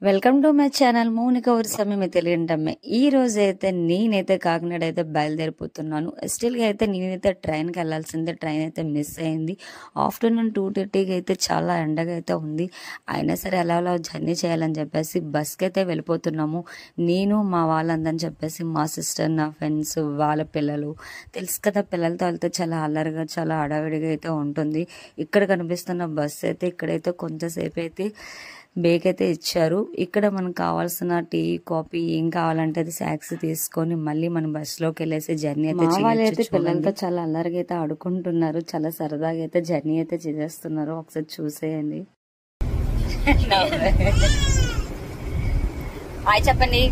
Welcome to my channel Mounika ఊరి సమయం తెలియంటమ్మే. ఈ రోజు అయితే నేనైతే కాకినాడ అయితే బయలుదేరిపోతున్నాను. స్టిల్గా అయితే నేనైతే ట్రైన్కి వెళ్ళాల్సిందే. ట్రైన్ అయితే మిస్ అయింది. ఆఫ్టర్నూన్ 2:30కి అయితే చాలా ఎండగా అయితే ఉంది. అయినా సరే అలా జర్నీ చేయాలని చెప్పేసి బస్కి అయితే వెళ్ళిపోతున్నాము. నేను మా వాళ్ళందని చెప్పేసి మా సిస్టర్, నా ఫ్రెండ్స్, వాళ్ళ పిల్లలు, తెలుసు కదా, పిల్లలతో వెళ్తే చాలా అల్లరిగా చాలా హడావిడిగా అయితే ఉంటుంది. ఇక్కడ కనిపిస్తున్న బస్సు అయితే ఇక్కడైతే కొంతసేపు అయితే బేక్ అయితే ఇచ్చారు. ఇక్కడ మనకు కావాల్సిన టీ, కాఫీ ఏం కావాలంటే అది స్నాక్స్ తీసుకొని మళ్ళీ మనం బస్సులోకి వెళ్ళేసి జర్నీ అయితే చేయొచ్చు. పిల్లలతో చాలా అల్లరిగా అయితే ఆడుకుంటున్నారు. చాలా సరదాగా అయితే జర్నీ అయితే చేసేస్తున్నారు. ఒకసారి చూసేయండి. హాయ్ చెప్పండి.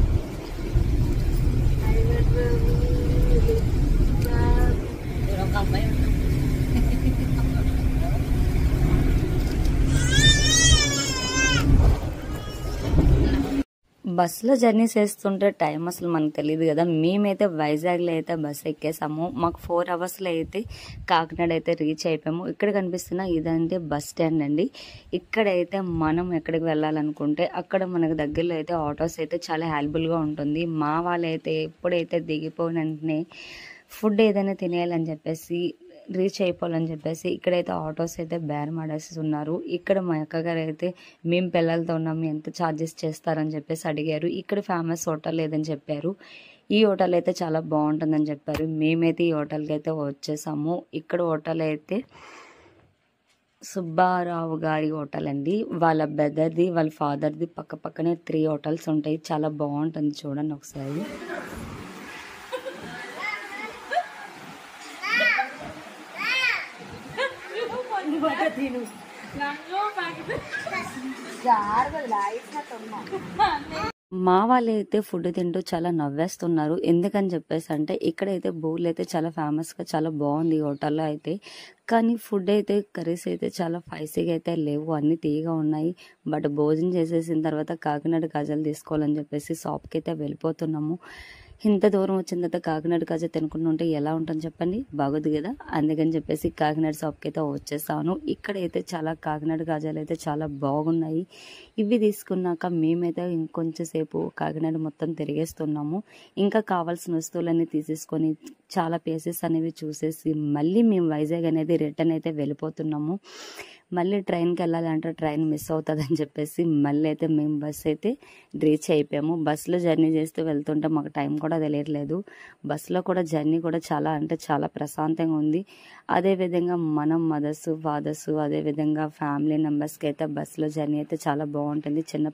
బస్సులో జర్నీ చేస్తుంటే టైం అసలు మనకు తెలియదు కదా. మేమైతే వైజాగ్లో అయితే బస్సు ఎక్కేసాము. మాకు 4 అవర్స్లో అయితే కాకినాడ అయితే రీచ్ అయిపోయాము. ఇక్కడ కనిపిస్తున్న ఇదంటే బస్ స్టాండ్ అండి. ఇక్కడైతే మనం ఎక్కడికి వెళ్ళాలనుకుంటే అక్కడ మనకు దగ్గరలో అయితే ఆటోస్ అయితే చాలా హెల్ప్ఫుల్గా ఉంటుంది. మా వాళ్ళైతే ఎప్పుడైతే దిగిపోయిన వెంటనే ఫుడ్ ఏదైనా తినేయాలని చెప్పేసి రీచ్ అయిపోవాలని చెప్పేసి ఇక్కడైతే ఆటోస్ అయితే బేరం ఆడేస్తున్నారు. ఇక్కడ మా అక్కగారు అయితే మేము పిల్లలతో ఉన్నాము, ఎంత ఛార్జెస్ చేస్తారని చెప్పేసి అడిగారు. ఇక్కడ ఫేమస్ హోటల్ లేదని చెప్పారు. ఈ హోటల్ అయితే చాలా బాగుంటుందని చెప్పారు. మేమైతే ఈ హోటల్కి అయితే వచ్చేసాము. ఇక్కడ హోటల్ అయితే సుబ్బారావు గారి హోటల్ అండి. వాళ్ళ బ్రదర్ది, వాళ్ళ ఫాదర్ది పక్క పక్కనే 3 హోటల్స్ ఉంటాయి. చాలా బాగుంటుంది, చూడండి ఒకసారి. మా వాళ్ళు అయితే ఫుడ్ తింటూ చాలా నవ్వేస్తున్నారు. ఎందుకని చెప్పేసి అంటే ఇక్కడైతే బోర్లు అయితే చాలా ఫేమస్గా చాలా బాగుంది ఈ హోటల్లో అయితే. కానీ ఫుడ్ అయితే కర్రీస్ అయితే చాలా స్పైసీగా అయితే లేవు, అన్ని తీయగా ఉన్నాయి. బట్ భోజనం చేసేసిన తర్వాత కాకినాడ గజాలు తీసుకోవాలని చెప్పేసి షాప్కి అయితే వెళ్ళిపోతున్నాము. ఇంత దూరం వచ్చిన తర్వాత కాకినాడ గజా తినకుండా ఉంటే ఎలా ఉంటుంది చెప్పండి, బాగోదు కదా. అందుకని చెప్పేసి కాకినాడ షాప్కి అయితే వచ్చేసాను. ఇక్కడైతే చాలా కాకినాడ గజాలు అయితే చాలా బాగున్నాయి. ఇవి తీసుకున్నాక మేమైతే ఇంకొంచెం సేపు కాకినాడ మొత్తం తిరిగేస్తున్నాము. ఇంకా కావాల్సిన వస్తువులన్నీ తీసేసుకొని చాలా ప్లేసెస్ అనేవి చూసేసి మళ్ళీ మేము వైజాగ్ అనేది రిటర్న్ అయితే వెళ్ళిపోతున్నాము. మళ్ళీ ట్రైన్కి వెళ్ళాలంటే ట్రైన్ మిస్ అవుతుందని చెప్పేసి మళ్ళీ అయితే మేము బస్ అయితే రీచ్ అయిపోయాము. బస్సులో జర్నీ చేస్తూ వెళ్తుంటే మాకు టైం కూడా తెలియట్లేదు. బస్సులో కూడా జర్నీ కూడా చాలా అంటే చాలా ప్రశాంతంగా ఉంది. అదేవిధంగా మనం మదర్స్, ఫాదర్స్, అదేవిధంగా ఫ్యామిలీ మెంబర్స్కి అయితే బస్సులో జర్నీ అయితే చాలా బాగుంటుంది. చిన్న